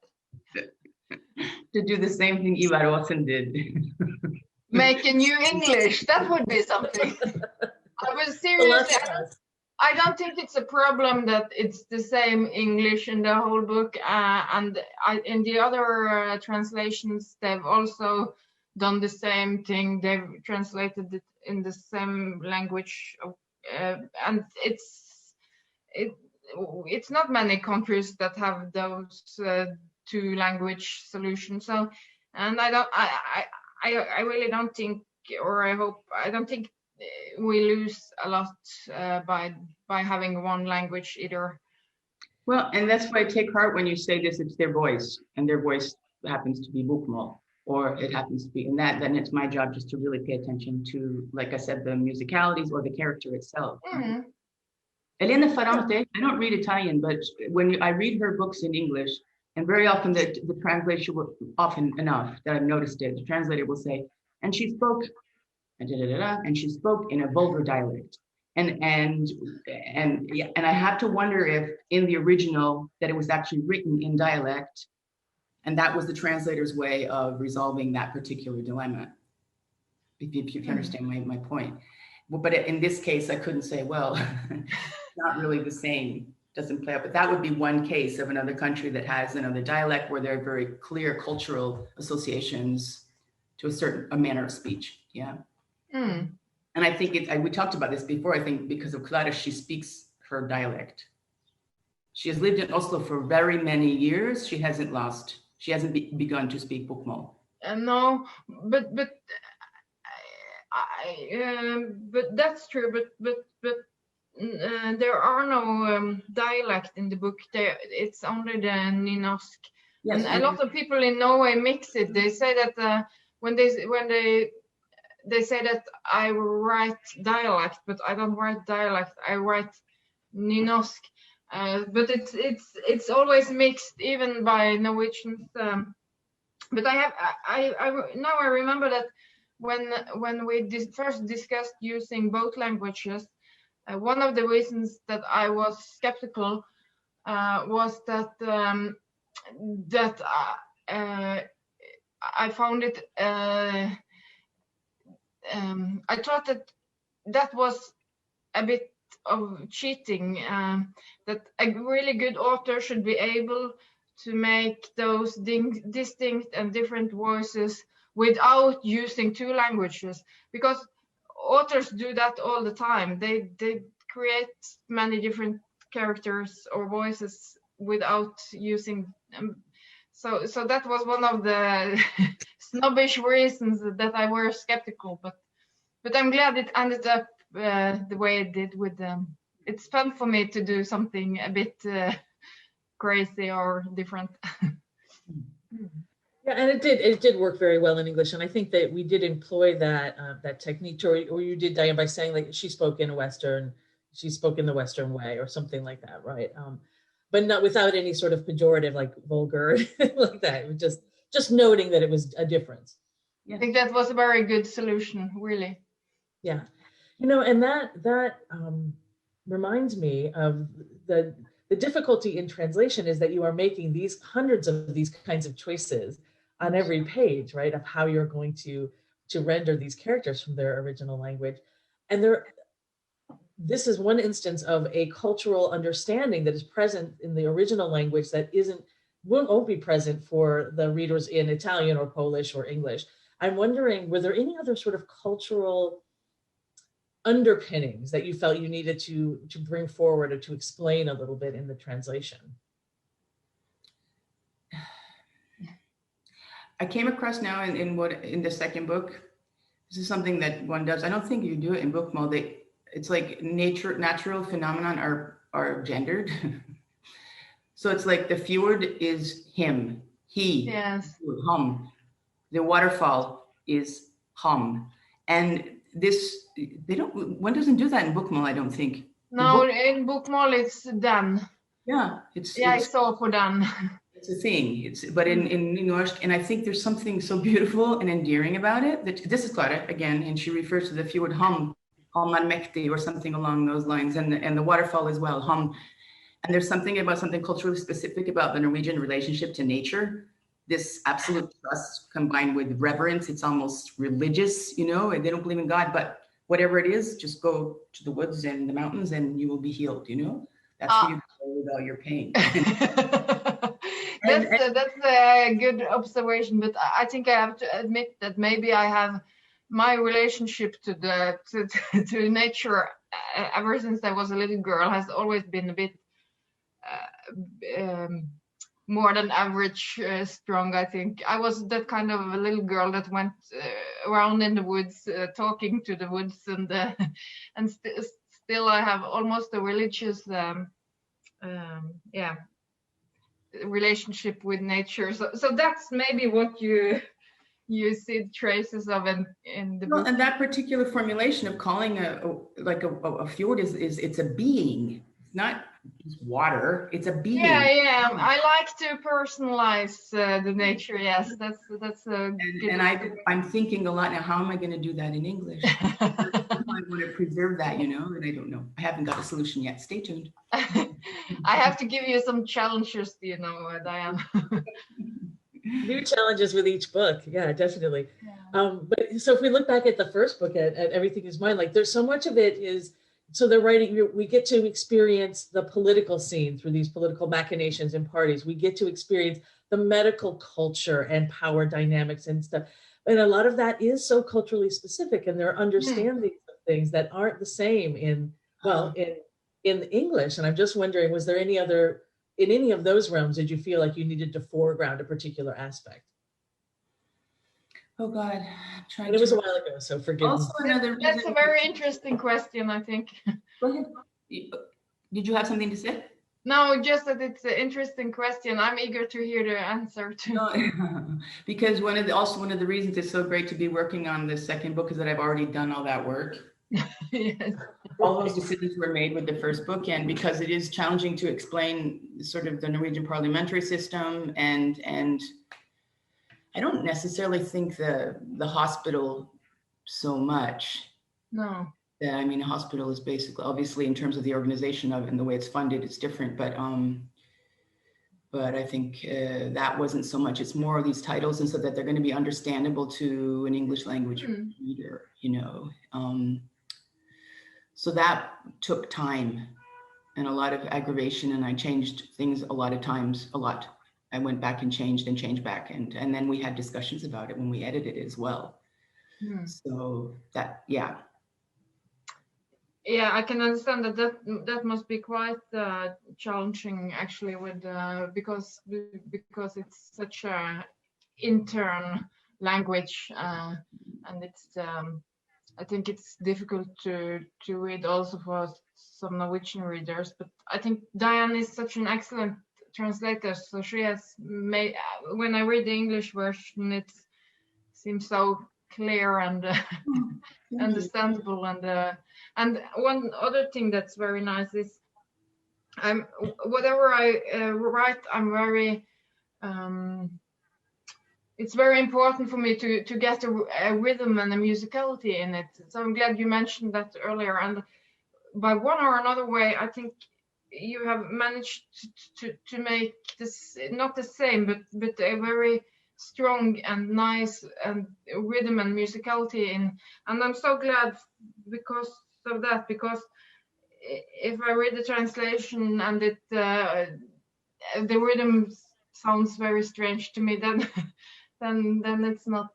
To do the same thing Ivar Aasen did. Make a new English. That would be something. I was seriously. I don't think it's a problem that it's the same English in the whole book, and in the other translations, they've also done the same thing. They've translated it in the same language, and it's not many countries that have those two language solutions. So, and I really don't think, or I don't think we lose a lot by having one language either. Well, and that's why I take heart when you say this, it's their voice, and their voice happens to be bokmål, or it happens to be in that, then it's my job just to really pay attention to, like I said, the musicalities or the character itself. Mm-hmm. Elena Ferrante, I don't read Italian, but when I read her books in English, and very often the translation will, often enough that I've noticed it, the translator will say, and she spoke, and she spoke in a vulgar dialect. And I have to wonder if in the original that it was actually written in dialect, and that was the translator's way of resolving that particular dilemma. If you understand my point. But in this case, I couldn't say, well, it's not really the same, doesn't play out. But that would be one case of another country that has another dialect where there are very clear cultural associations to a manner of speech. Yeah. Mm. And I think we talked about this before. I think because of Clara, she speaks her dialect. She has lived in Oslo for very many years. She hasn't begun to speak bokmål. No, but that's true. But there are no dialect in the book. It's only the nynorsk. Yes, and a lot of people in Norway mix it. They say that when they say that I write dialect, but I don't write dialect. I write nynorsk. But it's always mixed, even by Norwegians. But now I remember that when we first discussed using both languages, one of the reasons that I was skeptical was that I found it. I thought that was a bit of cheating, that a really good author should be able to make those distinct and different voices without using two languages, because authors do that all the time. They create many different characters or voices without using them. So that was one of the snobbish reasons that I were skeptical, but I'm glad it ended up the way it did with them. It's fun for me to do something a bit crazy or different. Yeah, and it did work very well in English, and I think that we did employ that technique, or you did, Diane, by saying like she spoke in the Western way or something like that, right? But not without any sort of pejorative, like vulgar, like that. It was just noting that it was a difference. Yeah. I think that was a very good solution, really. Yeah, and that reminds me of the difficulty in translation is that you are making these hundreds of these kinds of choices on every page, right, of how you're going to render these characters from their original language. And this is one instance of a cultural understanding that is present in the original language that won't be present for the readers in Italian or Polish or English. I'm wondering, were there any other sort of cultural underpinnings that you felt you needed to bring forward or to explain a little bit in the translation? I came across now in the second book. This is something that one does. I don't think you do it in bokmål. It's like natural phenomenon are gendered. So it's like the fjord is him, he, yes, hum. The waterfall is hum, and one doesn't do that in bokmål, I don't think. No, in Bokmål it's done. Yeah, I saw for done. It's a thing. But in Norsk, and I think there's something so beautiful and endearing about it. That this is Clara again, and she refers to the fjord Hum, Halman Mekti, or something along those lines, and the waterfall as well, Hum. And there's something culturally specific about the Norwegian relationship to nature. This absolute trust combined with reverence. It's almost religious, you know. And they don't believe in God, but whatever it is, just go to the woods and the mountains, and you will be healed. You know, that's where you go with all your pain. That's a good observation, but I think I have to admit that maybe I have my relationship to nature ever since I was a little girl has always been a bit more than average strong. I think I was that kind of a little girl that went around in the woods talking to the woods, and still I have almost a religious relationship with nature. So that's maybe what you see traces of in the book. Well, and that particular formulation of calling a fjord is it's a being. It's not just water. It's a being. Yeah. I like to personalize the nature. Yes, that's a good. And I'm thinking a lot now. How am I going to do that in English? I want to preserve that, you know, and I don't know. I haven't got a solution yet. Stay tuned. I have to give you some challenges, you know, Diane. New challenges with each book. Yeah, definitely. Yeah. But so if we look back at the first book, at Everything Is Mine, like there's so much of it is, so they're writing, we get to experience the political scene through these political machinations and parties. We get to experience the medical culture and power dynamics and stuff. And a lot of that is so culturally specific, and their understandings of things that aren't the same in English. And I'm just wondering, was there any other, in any of those realms, did you feel like you needed to foreground a particular aspect? Oh God, it was a while ago, so forgive me. That's a very interesting question, I think. Go ahead. Did you have something to say? No, just that it's an interesting question. I'm eager to hear the answer too. No, because one of the reasons it's so great to be working on the second book is that I've already done all that work. Yes. All those decisions were made with the first book, and because it is challenging to explain sort of the Norwegian parliamentary system, and I don't necessarily think the hospital so much. No. I mean, a hospital is basically, obviously, in terms of the organization of it and the way it's funded, it's different. But I think that wasn't so much. It's more of these titles, and so that they're going to be understandable to an English language reader, you know. So that took time and a lot of aggravation, and I changed things a lot of times, a lot. I went back and changed back, and then we had discussions about it when we edited it as well. So that, yeah. Yeah, I can understand that must be quite challenging actually, with because it's such a intern language, and it's I think it's difficult to read also for some Norwegian readers. But I think Diane is such an excellent translator, so she has made, when I read the English version, it seems so clear and understandable. And one other thing that's very nice is whatever I write, I'm very it's very important for me to get a rhythm and a musicality in it. So I'm glad you mentioned that earlier. And by one or another way, I think you have managed to make this not the same, but a very strong and nice and rhythm and musicality in. And I'm so glad because of that, because if I read the translation and it the rhythm sounds very strange to me, then it's not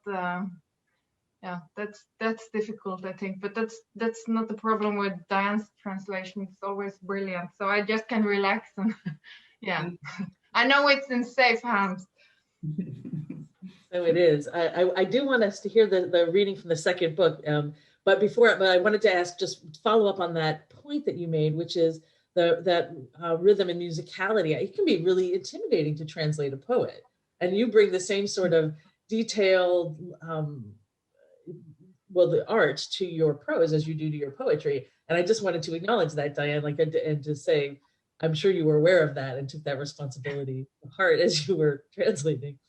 that's difficult, I think. But that's not the problem with Diane's translation. It's always brilliant, so I just can relax and yeah. I know it's in safe hands. So it is. I do want us to hear the reading from the second book, but I wanted to ask, just follow up on that point that you made, which is that rhythm and musicality. It can be really intimidating to translate a poet, and you bring the same sort of detailed the art to your prose as you do to your poetry. And I just wanted to acknowledge that, Diane, like, and to say, I'm sure you were aware of that and took that responsibility to heart as you were translating.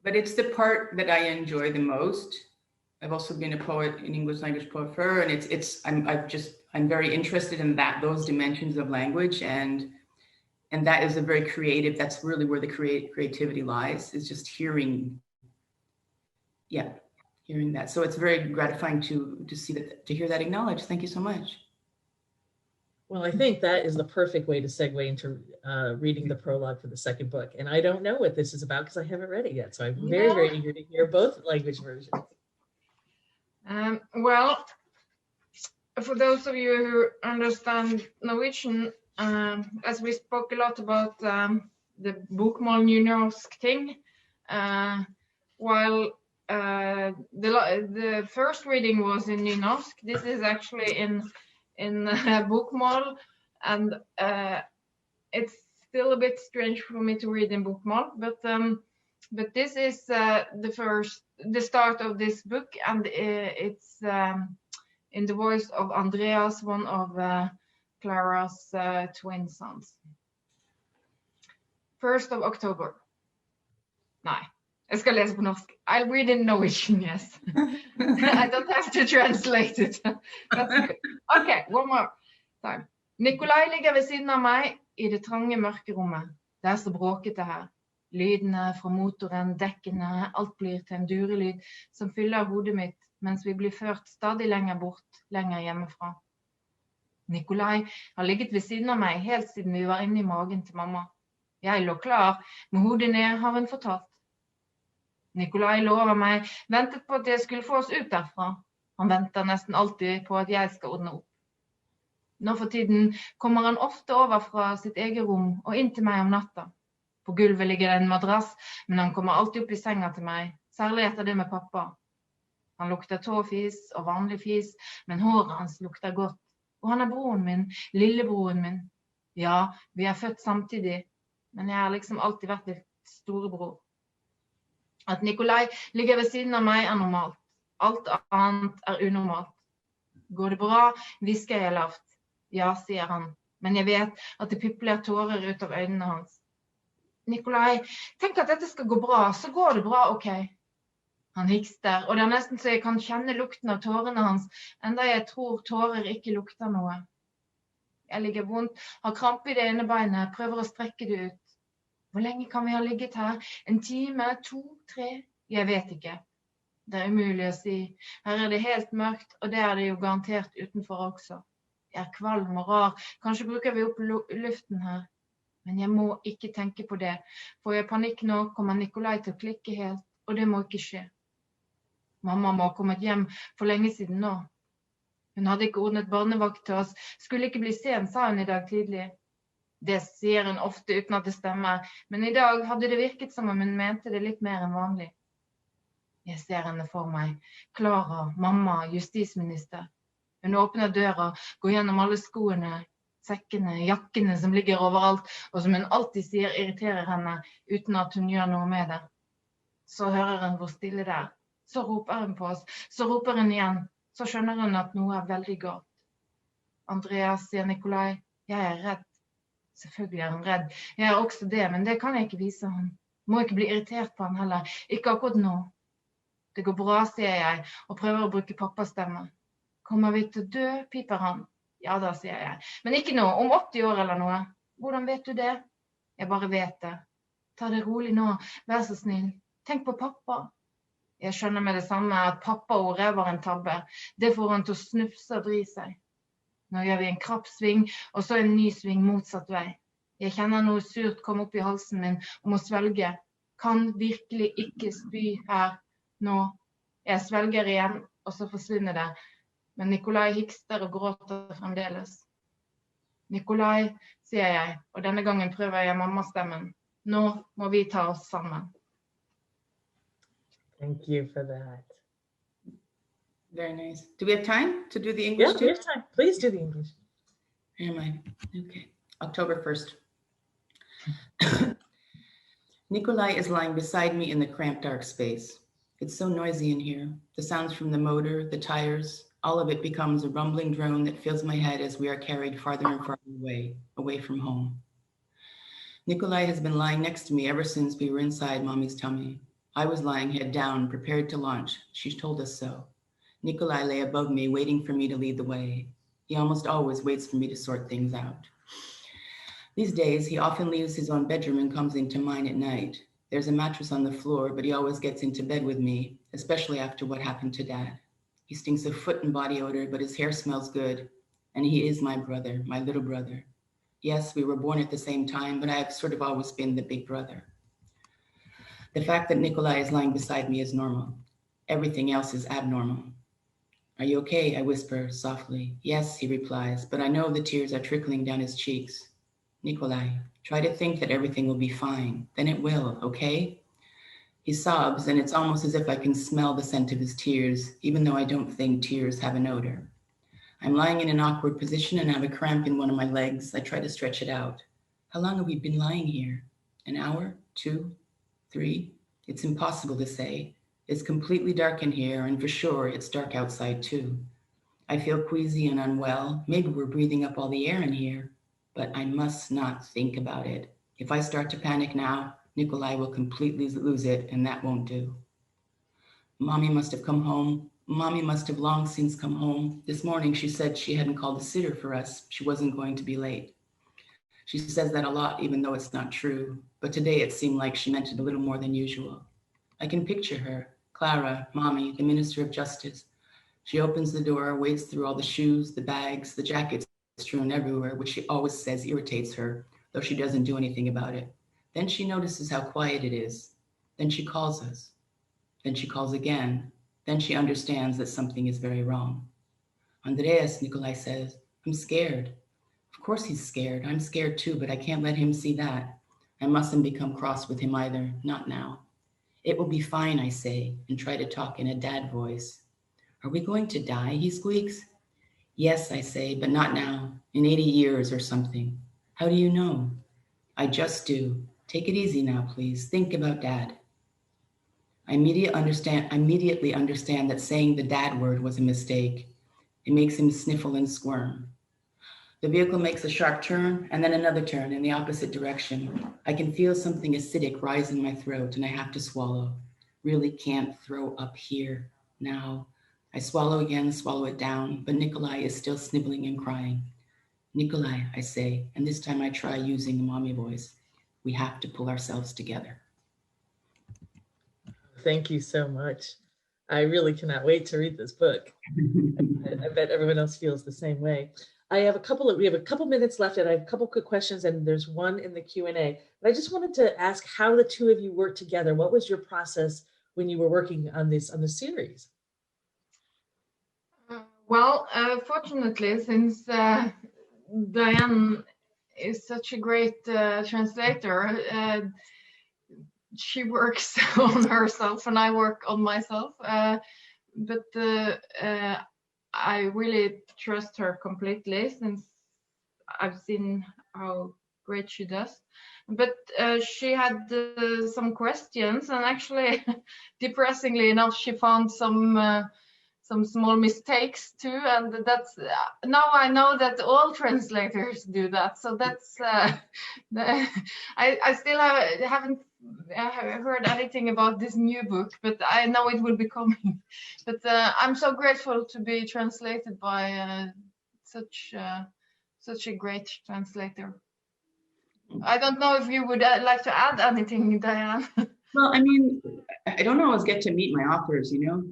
But it's the part that I enjoy the most. I've also been a poet, an English language poet for her, and I'm very interested in those dimensions of language, and that is a very creative. That's really where the creativity lies. Is just hearing that. So it's very gratifying to see that, to hear that acknowledged. Thank you so much. Well, I think that is the perfect way to segue into reading the prologue for the second book. And I don't know what this is about because I haven't read it yet. So I'm very, very eager to hear both language versions. Well, for those of you who understand Norwegian, as we spoke a lot about the bokmål nynorsk thing, while the first reading was in nynorsk, this is actually in bokmål, and it's still a bit strange for me to read in bokmål, but this is the start of this book, and it's in the voice of Andreas, one of Clara's twin sons. 1st of October. Nei, jeg skal lese på norsk. I'll read in Norwegian, yes. I don't have to translate it. That's good. Okay, one more time. Nikolai ligger ved siden av meg i det trange mørke rommet. Det er så bråkete her. Lydene fra motoren, dekkene, alt blir til en durelyd som fyller hodet mitt, mens vi blir ført stadig lenger bort, lenger hjemmefra. Nikolai har ligget ved siden av meg helt siden vi var inne i magen til mamma. Jeg lå klar, med hodet ned, har hun fortalt. Nikolai lå over meg, ventet på at jeg skulle få oss ut derfra. Han venter nesten alltid på at jeg skal ordne opp. Nå for tiden kommer han ofte over fra sitt eget rom og inn til meg om natta. På gulvet ligger det en madrass, men han kommer alltid opp i senga til meg, særlig etter det med pappa. Han lukter tåfis og vanlig fis, men håret hans lukter godt. Og han er broren min, lillebroren min. Ja, vi er født samtidig, men jeg har liksom alltid vært litt storebror. At Nikolai ligger ved siden av meg er normalt. Alt annet er unormalt. Går det bra, hvisker jeg lavt. Ja, sier han, men jeg vet at det pipler tårer ut av øynene hans. Nikolai, tenk at dette skal gå bra, så går det bra, ok. Han hikster, og det er nesten så jeg kan kjenne lukten av tårene hans, enda jeg tror tårer ikke lukter noe. Jeg ligger vondt, har krampe i det ene beinet, prøver å strekke det ut. Hvor lenge kan vi ha ligget her? En time, 2, 3? Jeg vet ikke. Det er umulig å si. Her er det helt mørkt, og det er det jo garantert utenfor også. Jeg er kvalm og rar, kanskje bruker vi opp luften her. Men jeg må ikke tenke på det. Får jeg panikk nå, kommer Nikolai til å klikke helt, og det må ikke skje. Mamma må ha kommet hjem for lenge siden nå. Hun hadde ikke ordnet barnevakt til oss, skulle ikke bli sen, sa hun i dag tidlig. Det sier hun ofte uten at det stemmer, men i dag hadde det virket som om hun mente det litt mer enn vanlig. Jeg ser henne for meg. Clara, mamma, justisminister. Hun åpner døra, går gjennom alle skoene, sekkene, jakkene som ligger overalt, og som hun alltid sier irriterer henne, uten at hun gjør noe med det. Så hører hun hvor stille det er. Så roper hun på oss, så roper hun igjen, så skjønner hun at noe er veldig galt. Andreas, sier Nikolai, jeg er redd. Selvfølgelig er hun redd. Jeg er også det, men det kan jeg ikke vise han. Må ikke bli irritert på han heller, ikke akkurat nå. Det går bra, sier jeg, og prøver å bruke pappas stemme. Kommer vi til å dø, piper han. Ja da, sier jeg. Men ikke nå, om 80 år eller noe. Hvordan vet du det? Jeg bare vet det. Ta det rolig nå, vær så snill. Tenk på pappa. Jeg skjønner med det samme at pappa-ordet var en tabbe. Det får han til å snufse og vri seg. Nå gjør vi en krapp sving, og så en ny sving motsatt vei. Jeg kjenner noe surt komme opp i halsen min og må svelge. Kan virkelig ikke spy her nå. Jeg svelger igjen, og så forsvinner det. Men Nikolai hikster og gråter fremdeles. Nikolai, sier jeg, og denne gangen prøver jeg mammastemmen. Nå må vi ta oss sammen. Thank you for that. Very nice. Do we have time to do the English too? Yeah, we have time. Please do the English. Am I? Okay. October 1st. Nikolai is lying beside me in the cramped dark space. It's so noisy in here. The sounds from the motor, the tires, all of it becomes a rumbling drone that fills my head as we are carried farther and farther away from home. Nikolai has been lying next to me ever since we were inside Mommy's tummy. I was lying head down, prepared to launch. She told us so. Nikolai lay above me, waiting for me to lead the way. He almost always waits for me to sort things out. These days, he often leaves his own bedroom and comes into mine at night. There's a mattress on the floor, but he always gets into bed with me, especially after what happened to Dad. He stinks of foot and body odor, but his hair smells good. And he is my brother, my little brother. Yes, we were born at the same time, but I have sort of always been the big brother. The fact that Nikolai is lying beside me is normal. Everything else is abnormal. Are you okay? I whisper softly. Yes, he replies, but I know the tears are trickling down his cheeks. Nikolai, try to think that everything will be fine. Then it will, okay? He sobs, and it's almost as if I can smell the scent of his tears, even though I don't think tears have an odor. I'm lying in an awkward position and have a cramp in one of my legs. I try to stretch it out. How long have we been lying here? An hour? 2? 3? It's impossible to say. It's completely dark in here, and for sure, it's dark outside too. I feel queasy and unwell. Maybe we're breathing up all the air in here. But I must not think about it. If I start to panic now, Nikolai will completely lose it, and that won't do. Mommy must have come home. Mommy must have long since come home. This morning she said she hadn't called a sitter for us. She wasn't going to be late. She says that a lot, even though it's not true. But today it seemed like she meant it a little more than usual. I can picture her, Clara, Mommy, the Minister of Justice. She opens the door, wades through all the shoes, the bags, the jackets strewn everywhere, which she always says irritates her, though she doesn't do anything about it. Then she notices how quiet it is. Then she calls us. Then she calls again. Then she understands that something is very wrong. Andreas, Nikolai says, I'm scared. Of course he's scared. I'm scared too, but I can't let him see that. I mustn't become cross with him either, not now. It will be fine, I say, and try to talk in a dad voice. Are we going to die, he squeaks. Yes, I say, but not now, in 80 years or something. How do you know? I just do. Take it easy now, please. Think about Dad. I immediately understand that saying the dad word was a mistake. It makes him sniffle and squirm. The vehicle makes a sharp turn and then another turn in the opposite direction. I can feel something acidic rise in my throat and I have to swallow. Really can't throw up here now. I swallow again, swallow it down, but Nikolai is still sniveling and crying. Nikolai, I say, and this time I try using a mommy voice. We have to pull ourselves together. Thank you so much. I really cannot wait to read this book. I bet everyone else feels the same way. We have a couple minutes left and I have a couple quick questions and there's one in the Q&A. But I just wanted to ask how the two of you worked together. What was your process when you were working on this series? Well, fortunately, since Diane is such a great translator, she works on herself and I work on myself. But I really trust her completely since I've seen how great she does. But she had some questions, and actually, depressingly enough, she found some small mistakes too, and that's now I know that all translators do that. So that's I still haven't heard anything about this new book, but I know it will be coming. But I'm so grateful to be translated by such a great translator. I don't know if you would like to add anything, Diane. Well, I mean, I don't always get to meet my authors, you know.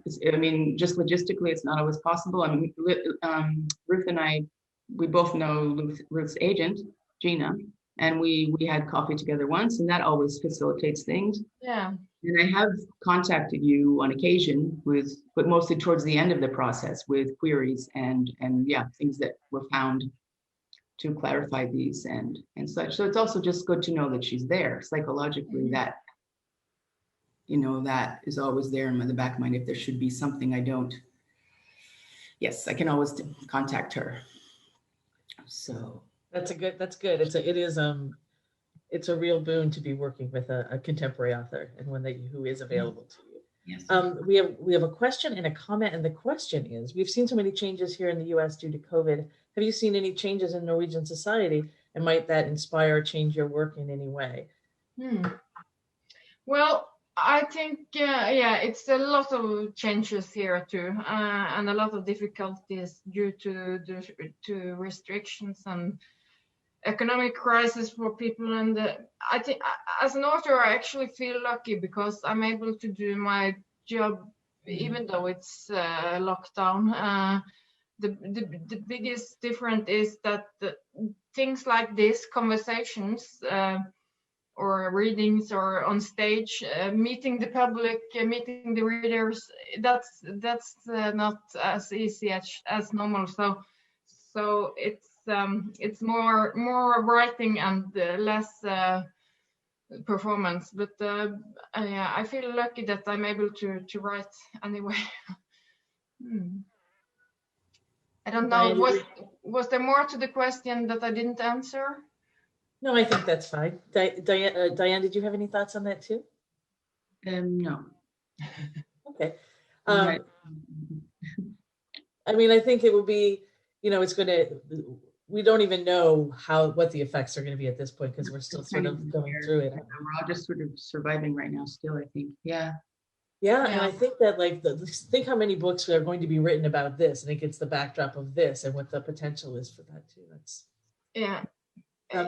Just logistically, it's not always possible. I mean, Ruth and I, we both know Ruth's agent, Gina, and we had coffee together once, and that always facilitates things. Yeah. And I have contacted you on occasion but mostly towards the end of the process with queries and yeah, things that were found to clarify these and such. So it's also just good to know that she's there psychologically. That, you know, that is always there in the back of my mind. If there should be something I don't, yes, I can always contact her. So that's good. It's a real boon to be working with a contemporary author and one who is available to you. Yes. We have a question and a comment, and the question is: we've seen so many changes here in the U.S. due to COVID. Have you seen any changes in Norwegian society, and might that inspire or change your work in any way? Well, I think it's a lot of changes here too, and a lot of difficulties due to restrictions and economic crisis for people. And I think as an author, I actually feel lucky because I'm able to do my job even though it's lockdown. The biggest difference is that things like this, conversations or readings or on stage, meeting the public, meeting the readers, that's not as easy as normal. So it's more writing and less performance. But I feel lucky that I'm able to write anyway. I don't know. Was there more to the question that I didn't answer? No, I think that's fine. Diane, did you have any thoughts on that too? No. Okay. I mean, I think it will be, it's going to, we don't even know what the effects are going to be at this point because we're still sort of going through it. We're all just sort of surviving right now still, I think. Yeah. Yeah, and I think that think how many books are going to be written about this, and it gets the backdrop of this and what the potential is for that too.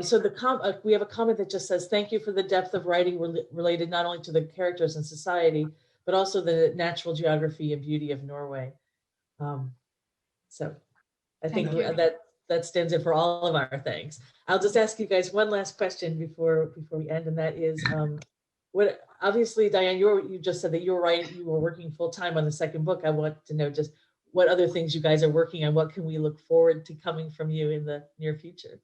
So we have a comment that just says, "Thank you for the depth of writing related not only to the characters and society, but also the natural geography and beauty of Norway." So I think that stands in for all of our thanks. I'll just ask you guys one last question before we end, and that is, what obviously, Diane, you just said that you were working full time on the second book. I want to know just what other things you guys are working on. What can we look forward to coming from you in the near future?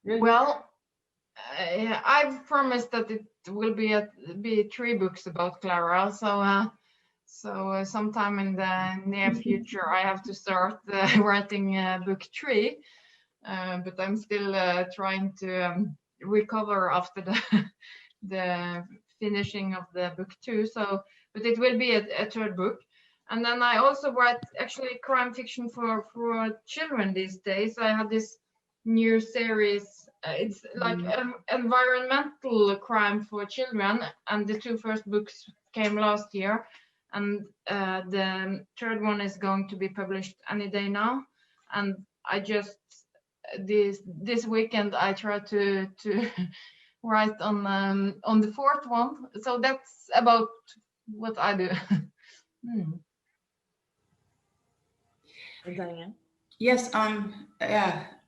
Well, I've promised that it will be 3 books about Clara. So sometime in the near future, I have to start writing book 3. But I'm still trying to recover after the finishing of the book 2. But it will be a 3rd book. And then I also write actually crime fiction for children these days. I have this new series. It's like environmental crime for children, and the 2 first books came last year, and the 3rd one is going to be published any day now. And I just this weekend I tried to write on the 4th one. So that's about what I do. And Diane? Yes.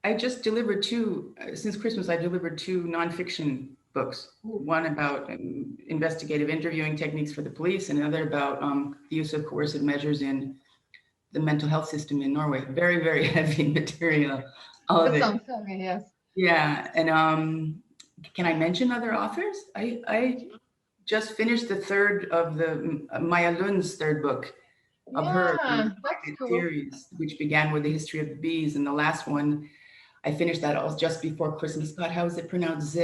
I just delivered 2 since Christmas. I delivered 2 nonfiction books. One about investigative interviewing techniques for the police, and another about the use of coercive measures in the mental health system in Norway. Very, very heavy material. All of it. Sounds funny, yes. Yeah, and can I mention other authors? I just finished the 3rd of the Maya Lund's 3rd book of her series, which began with the history of the bees, and the last one I finished that just before Christmas. God, how is it pronounced?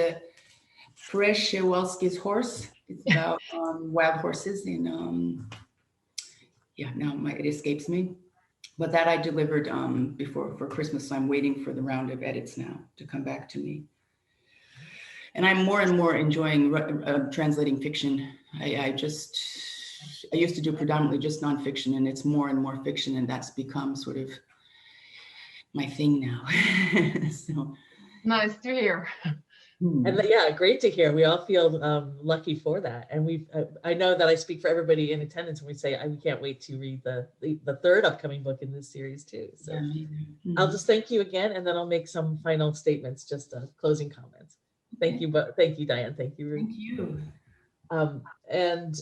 Przewalski's horse. It's about wild horses in it escapes me. But that I delivered for Christmas, so I'm waiting for the round of edits now to come back to me. And I'm more and more enjoying translating fiction. I used to do predominantly just nonfiction, and it's more and more fiction, and that's become sort of my thing now. So nice to hear. And great to hear. We all feel lucky for that. And I know that I speak for everybody in attendance when we say we can't wait to read the 3rd upcoming book in this series too. So I'll just thank you again, and then I'll make some final statements, just closing comments. Thank you, Diane. Thank you, Ruth. Thank you. And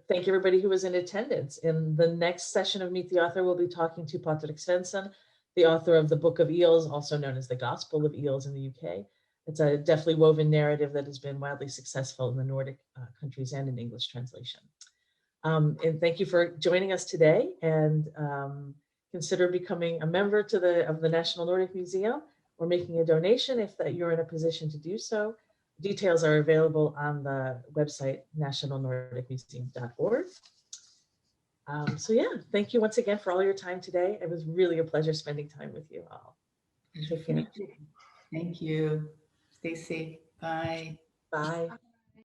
thank you, everybody who was in attendance. In the next session of Meet the Author, we'll be talking to Patrick Svensson, the author of the Book of Eels, also known as the Gospel of Eels in the UK. It's a deftly woven narrative that has been wildly successful in the Nordic countries and in English translation. And thank you for joining us today, and consider becoming a member of the National Nordic Museum or making a donation if you're in a position to do so. Details are available on the website nationalnordicmuseum.org. So yeah, thank you once again for all your time today. It was really a pleasure spending time with you all. Take care. Thank you. Stay safe. Bye. Bye.